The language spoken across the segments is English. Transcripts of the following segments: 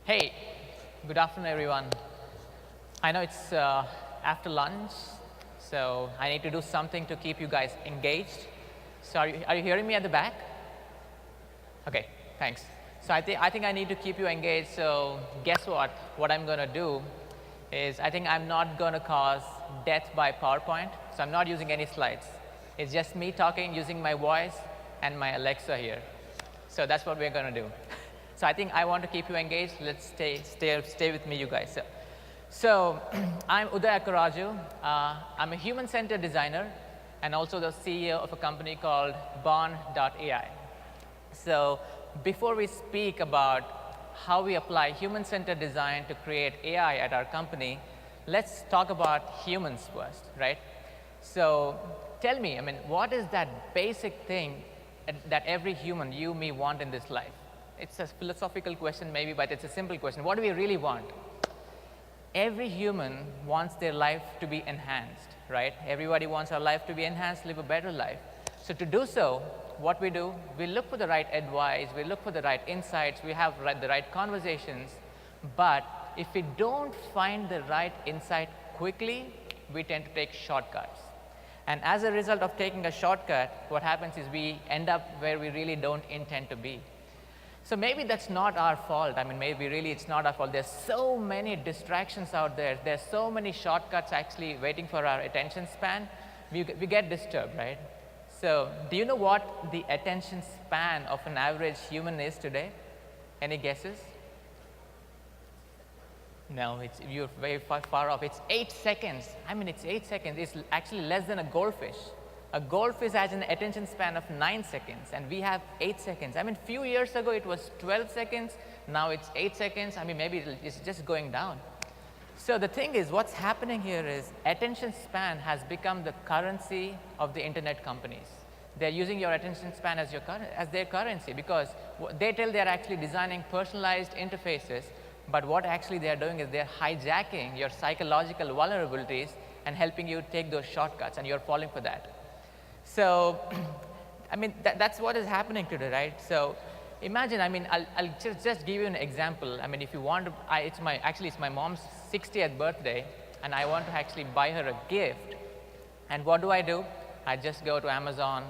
Hey, good afternoon, everyone. I know it's after lunch, so I need to do something to keep you guys engaged. So are you hearing me at the back? Okay, thanks. So I think I need to keep you engaged. So guess what? What I'm going to do is I think I'm not going to cause death by PowerPoint. So I'm not using any slides. It's just me talking using my voice and my Alexa here. So that's what we're going to do. So I think I want to keep you engaged. Let's stay with me, you guys. So I'm Uday Akkaraju. I'm a human-centered designer and also the CEO of a company called BOND.AI. So before we speak about how we apply human-centered design to create AI at our company, let's talk about humans first, right? So tell me, what is that basic thing that every human, you, me, want in this life? It's a philosophical question maybe, but it's a simple question. What do we really want? Every human wants their life to be enhanced, right? Everybody wants our life to be enhanced, live a better life. So to do so, what we do, we look for the right advice, we look for the right insights, we have the right conversations, but if we don't find the right insight quickly, we tend to take shortcuts. And as a result of taking a shortcut, what happens is we end up where we really don't intend to be. So maybe that's not our fault. Maybe really it's not our fault. There's so many distractions out there. There's so many shortcuts actually waiting for our attention span. We get disturbed, right? So do you know what the attention span of an average human is today? Any guesses? No, you're very far off. It's 8 seconds. It's 8 seconds. It's actually less than a goldfish. A goldfish has an attention span of 9 seconds, and we have 8 seconds. Few years ago it was 12 seconds. Now it's 8 seconds. Maybe it's just going down. So the thing is, what's happening here is attention span has become the currency of the internet companies. They're using your attention span as their currency because they tell they're actually designing personalized interfaces, but what actually they're doing is they're hijacking your psychological vulnerabilities and helping you take those shortcuts, and you're falling for that. So, that's what is happening today, right? So, imagine, I'll just give you an example. If you want to, it's my mom's 60th birthday, and I want to actually buy her a gift. And what do? I just go to Amazon,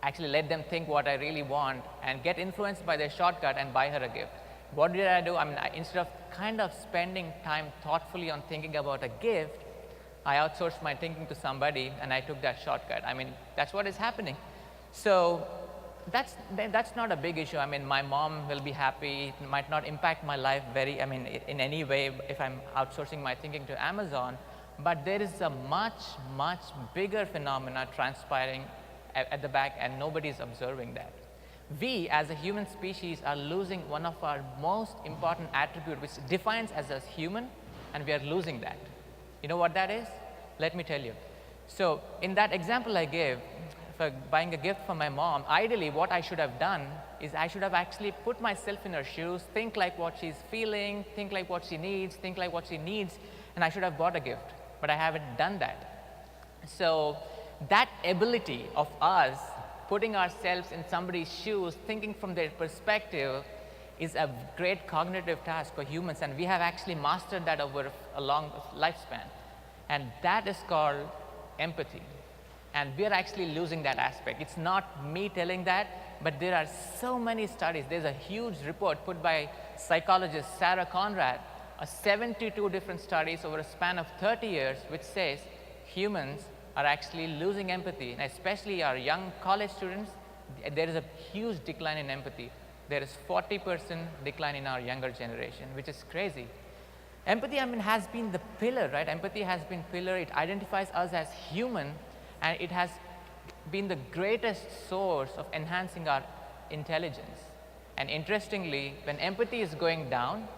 actually let them think what I really want, and get influenced by their shortcut and buy her a gift. What did I do? Instead of kind of spending time thoughtfully on thinking about a gift, I outsourced my thinking to somebody and I took that shortcut. That's what is happening. So that's not a big issue. My mom will be happy. It might not impact my life in any way if I'm outsourcing my thinking to Amazon. But there is a much, much bigger phenomena transpiring at the back, and nobody's observing that. We as a human species are losing one of our most important attributes which defines us as human, and we are losing that. You know what that is? Let me tell you. So in that example I gave, for buying a gift for my mom, ideally what I should have done is I should have actually put myself in her shoes, think like what she's feeling, think like what she needs, and I should have bought a gift. But I haven't done that. So that ability of us putting ourselves in somebody's shoes, thinking from their perspective, is a great cognitive task for humans, and we have actually mastered that over a long lifespan. And that is called empathy. And we are actually losing that aspect. It's not me telling that, but there are so many studies. There's a huge report put by psychologist Sarah Conrad, 72 different studies over a span of 30 years, which says humans are actually losing empathy, and especially our young college students, there is a huge decline in empathy. There is 40% decline in our younger generation, which is crazy. Empathy, has been the pillar, right? Empathy has been pillar. It identifies us as human, and it has been the greatest source of enhancing our intelligence. And interestingly, when empathy is going down,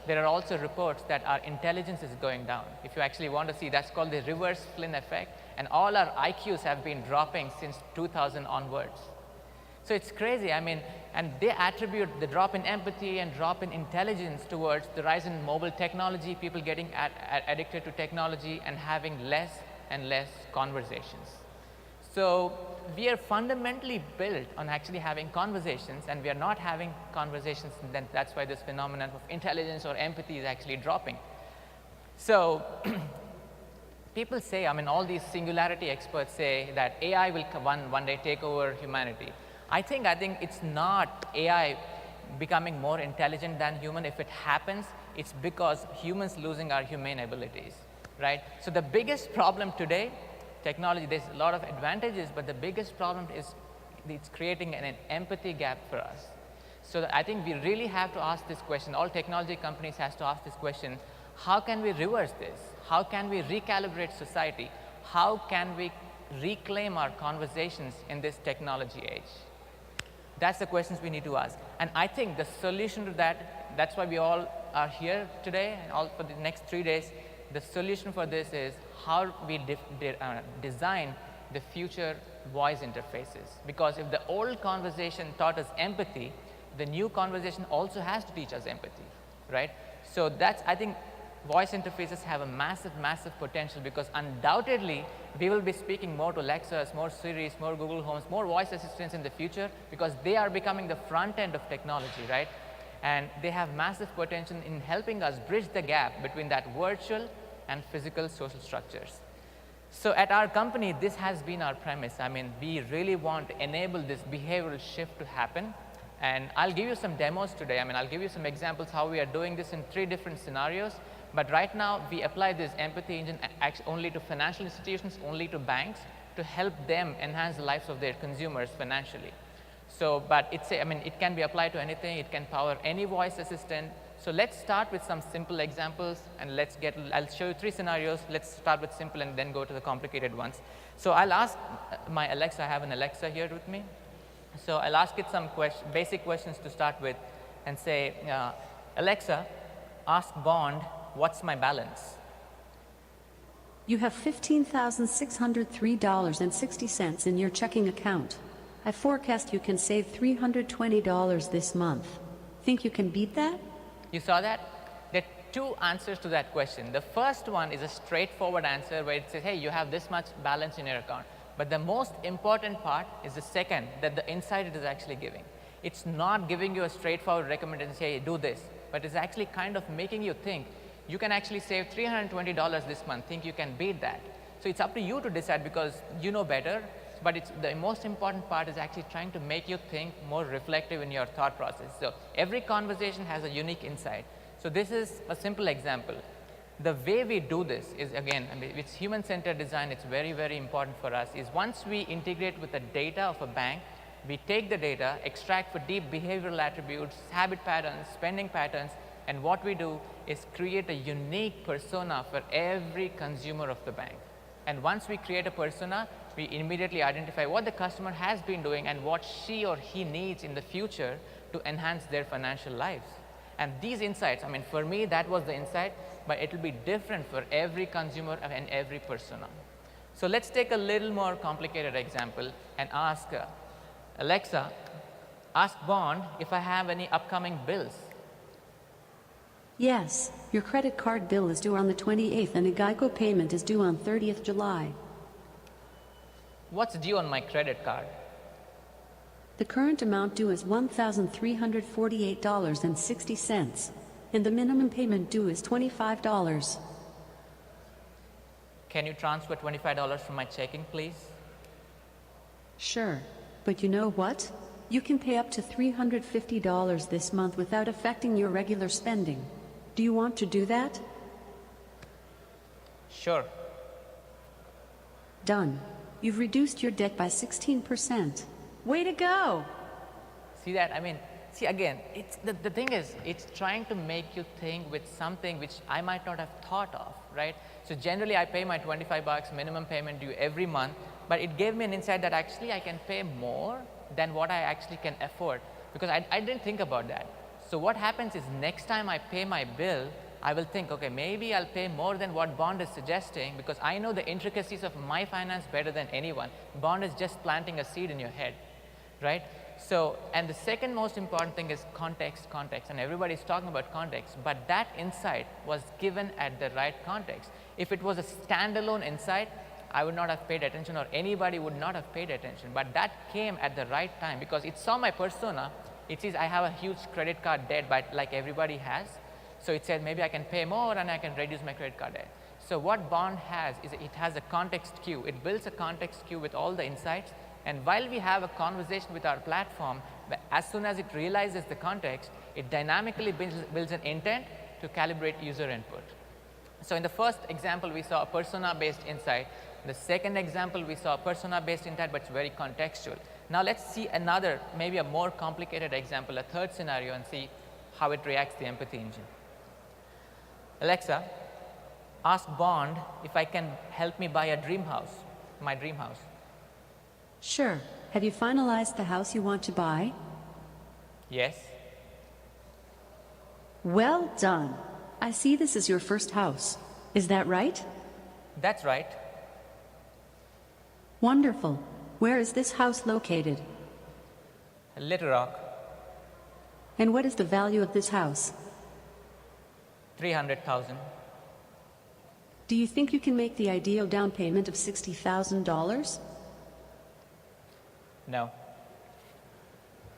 there are also reports that our intelligence is going down. If you actually want to see, that's called the reverse Flynn effect, and all our IQs have been dropping since 2000 onwards. So it's crazy, and they attribute the drop in empathy and drop in intelligence towards the rise in mobile technology, people getting addicted to technology and having less and less conversations. So we are fundamentally built on actually having conversations, and we are not having conversations, and then that's why this phenomenon of intelligence or empathy is actually dropping. So people say, I mean, all these singularity experts say that AI will one day take over humanity. I think it's not AI becoming more intelligent than human. If it happens, it's because humans losing our humane abilities, right? So the biggest problem today, technology, there's a lot of advantages, but the biggest problem is it's creating an empathy gap for us. So I think we really have to ask this question. All technology companies has to ask this question: how can we reverse this? How can we recalibrate society? How can we reclaim our conversations in this technology age? That's the questions we need to ask. And I think the solution to that, that's why we all are here today and all for the next 3 days. The solution for this is how we design the future voice interfaces. Because if the old conversation taught us empathy, the new conversation also has to teach us empathy, right? So that's, I think, voice interfaces have a massive, massive potential, because undoubtedly we will be speaking more to Alexas, more Siris, more Google Homes, more voice assistants in the future, because they are becoming the front end of technology, right? And they have massive potential in helping us bridge the gap between that virtual and physical social structures. So at our company, this has been our premise. I mean, we really want to enable this behavioral shift to happen. And I'll give you some demos today. I mean, I'll give you some examples how we are doing this in 3 different scenarios. But right now, we apply this empathy engine only to financial institutions, only to banks, to help them enhance the lives of their consumers financially. So, but I mean, it can be applied to anything. It can power any voice assistant. So let's start with some simple examples, and I'll show you 3 scenarios. Let's start with simple and then go to the complicated ones. So I'll ask my Alexa. I have an Alexa here with me. So I'll ask it some basic questions to start with, and say, Alexa, ask Bond, what's my balance? You have $15,603.60 in your checking account. I forecast you can save $320 this month. Think you can beat that? You saw that? There are 2 answers to that question. The first one is a straightforward answer where it says, hey, you have this much balance in your account. But the most important part is the second, that the insight it is actually giving. It's not giving you a straightforward recommendation, say, hey, do this, but it's actually kind of making you think, you can actually save $320 this month. Think you can beat that? So it's up to you to decide, because you know better, but the most important part is actually trying to make you think more reflective in your thought process. So every conversation has a unique insight. So this is a simple example. The way we do this is, again, I mean, it's human-centered design. It's very, very important for us, is once we integrate with the data of a bank, we take the data, extract for deep behavioral attributes, habit patterns, spending patterns, and what we do is create a unique persona for every consumer of the bank. And once we create a persona, we immediately identify what the customer has been doing and what she or he needs in the future to enhance their financial lives. And these insights, I mean, for me, that was the insight, but it will be different for every consumer and every persona. So let's take a little more complicated example and ask Alexa, ask Bond if I have any upcoming bills. Yes, your credit card bill is due on the 28th and a Geico payment is due on 30th July. What's due on my credit card? The current amount due is $1,348.60, and the minimum payment due is $25. Can you transfer $25 from my checking, please? Sure, but you know what? You can pay up to $350 this month without affecting your regular spending. Do you want to do that? Sure. Done. You've reduced your debt by 16%. Way to go! See that? I mean, see again, the thing is, it's trying to make you think with something which I might not have thought of, right? So generally I pay my $25 minimum payment due every month, but it gave me an insight that actually I can pay more than what I actually can afford, because I didn't think about that. So what happens is, next time I pay my bill, I will think, okay, maybe I'll pay more than what Bond is suggesting, because I know the intricacies of my finance better than anyone. Bond is just planting a seed in your head, right? So, and the second most important thing is context, and everybody's talking about context, but that insight was given at the right context. If it was a standalone insight, I would not have paid attention, or anybody would not have paid attention. But that came at the right time because it saw my persona. It says I have a huge credit card debt, but like everybody has. So it said maybe I can pay more and I can reduce my credit card debt. So what Bond has is it has a context queue. It builds a context queue with all the insights. And while we have a conversation with our platform, as soon as it realizes the context, it dynamically builds an intent to calibrate user input. So in the first example, we saw a persona-based insight. In the second example, we saw a persona-based insight, but it's very contextual. Now let's see another, maybe a more complicated example, a third scenario, and see how it reacts to the empathy engine. Alexa, ask Bond if I can help me buy a dream house, my dream house. Sure. Have you finalized the house you want to buy? Yes. Well done. I see this is your first house. Is that right? That's right. Wonderful. Where is this house located? Little Rock, And what is the value of this house? 300,000. Do you think you can make the ideal down payment of $60,000? No.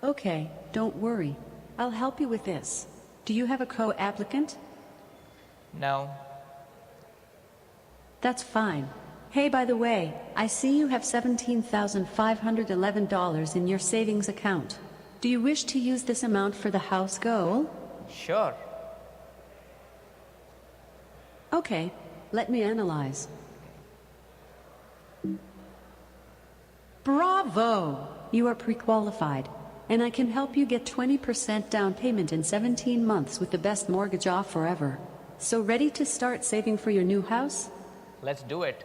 Okay, don't worry. I'll help you with this. Do you have a co-applicant? No. That's fine. Hey, by the way, I see you have $17,511 in your savings account. Do you wish to use this amount for the house goal? Sure. Okay, let me analyze. Bravo! You are pre-qualified, and I can help you get 20% down payment in 17 months with the best mortgage offer ever. So ready to start saving for your new house? Let's do it.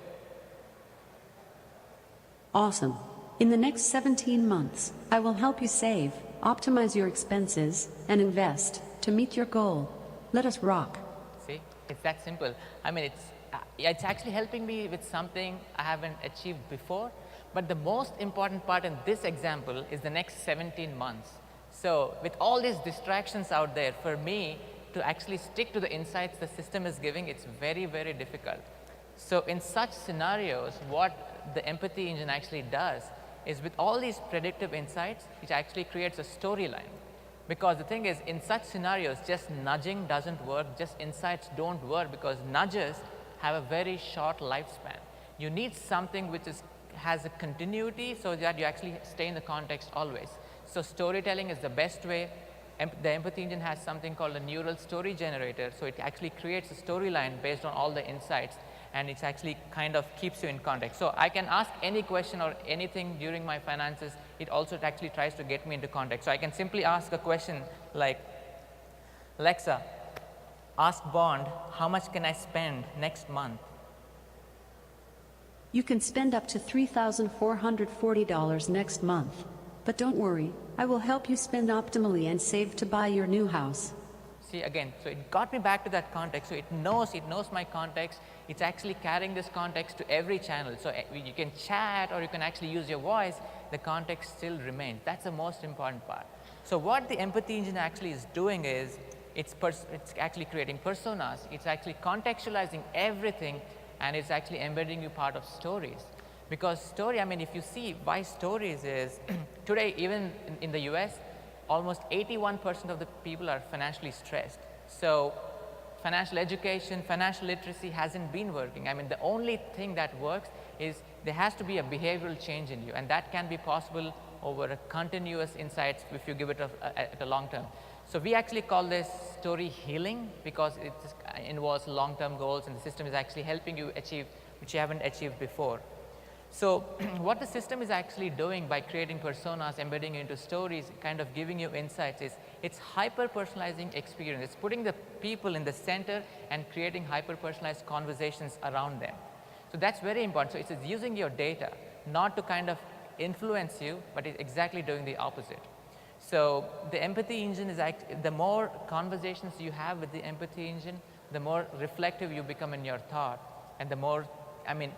Awesome. In the next 17 months, I will help you save, optimize your expenses, and invest to meet your goal. Let us rock. See, it's that simple. I mean, it's actually helping me with something I haven't achieved before. But the most important part in this example is the next 17 months. So with all these distractions out there, for me to actually stick to the insights the system is giving, it's very, very difficult. So in such scenarios, what the empathy engine actually does is with all these predictive insights, it actually creates a storyline. Because the thing is, in such scenarios, just nudging doesn't work, just insights don't work, because nudges have a very short lifespan. You need something which has a continuity so that you actually stay in the context always. So storytelling is the best way. The empathy engine has something called a neural story generator. So it actually creates a storyline based on all the insights, and it actually kind of keeps you in context. So I can ask any question or anything during my finances. It also actually tries to get me into context. So I can simply ask a question like, Alexa, ask Bond, how much can I spend next month? You can spend up to $3,440 next month. But don't worry, I will help you spend optimally and save to buy your new house. See, again, so it got me back to that context. So it knows my context. It's actually carrying this context to every channel. So you can chat or you can actually use your voice. The context still remains. That's the most important part. So what the empathy engine actually is doing is it's actually creating personas. It's actually contextualizing everything, and it's actually embedding you part of stories. Because story, I mean, if you see why stories is, today even in the US, almost 81% of the people are financially stressed. So financial education, financial literacy hasn't been working. I mean, the only thing that works is there has to be a behavioral change in you, and that can be possible over a continuous insights if you give it at a long term. So we actually call this story healing because it involves long-term goals, and the system is actually helping you achieve which you haven't achieved before. So what the system is actually doing by creating personas, embedding into stories, kind of giving you insights, is it's hyper-personalizing experience. It's putting the people in the center and creating hyper-personalized conversations around them. So that's very important. So it's using your data not to kind of influence you, but it's exactly doing the opposite. So the empathy engine is the more conversations you have with the empathy engine, the more reflective you become in your thought, and the more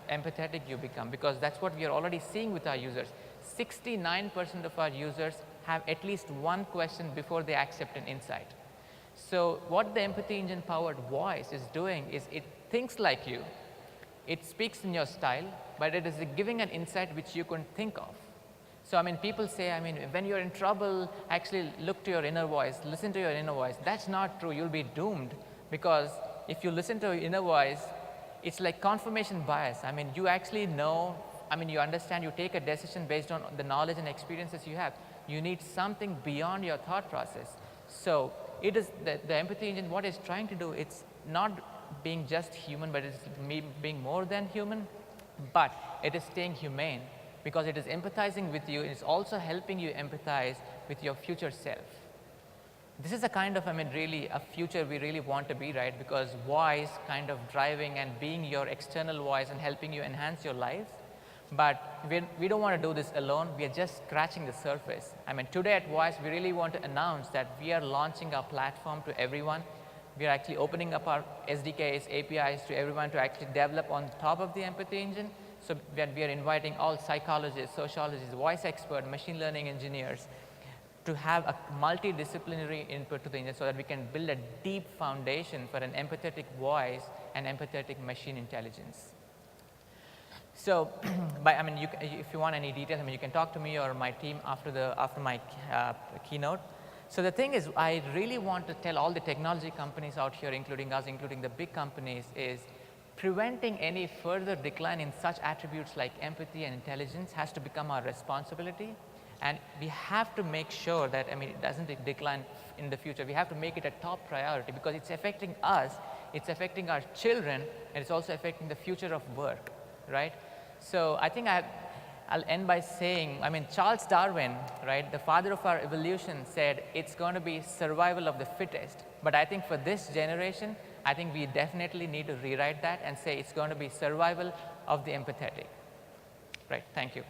empathetic you become, because that's what we are already seeing with our users. 69% of our users have at least one question before they accept an insight. So what the empathy engine powered voice is doing is it thinks like you, it speaks in your style, but it is giving an insight which you couldn't think of. So, I mean, people say, I mean, when you're in trouble, actually look to your inner voice, listen to your inner voice. That's not true. You'll be doomed, because if you listen to your inner voice, it's like confirmation bias. I mean, you actually know, I mean, you understand, you take a decision based on the knowledge and experiences you have. You need something beyond your thought process. So, it is the empathy engine, what it's trying to do, it's not being just human, but it's being more than human, but it is staying humane, because it is empathizing with you, and it's also helping you empathize with your future self. This is a kind of, I mean, really a future we really want to be, right? Because voice kind of driving and being your external voice and helping you enhance your life. But we don't want to do this alone. We are just scratching the surface. I mean, today at Voice, we really want to announce that we are launching our platform to everyone. We are actually opening up our SDKs, APIs to everyone to actually develop on top of the empathy engine. So we are inviting all psychologists, sociologists, voice experts, machine learning engineers to have a multidisciplinary input to the engine, so that we can build a deep foundation for an empathetic voice and empathetic machine intelligence. So, I mean, if you want any details, I mean, you can talk to me or my team after my keynote. So the thing is, I really want to tell all the technology companies out here, including us, including the big companies, is preventing any further decline in such attributes like empathy and intelligence has to become our responsibility. And we have to make sure that, I mean, it doesn't decline in the future. We have to make it a top priority, because it's affecting us, it's affecting our children, and it's also affecting the future of work, right? So I think I'll end by saying, I mean, Charles Darwin, right, the father of our evolution, said it's going to be survival of the fittest. But I think for this generation, I think we definitely need to rewrite that and say it's going to be survival of the empathetic. Right, thank you.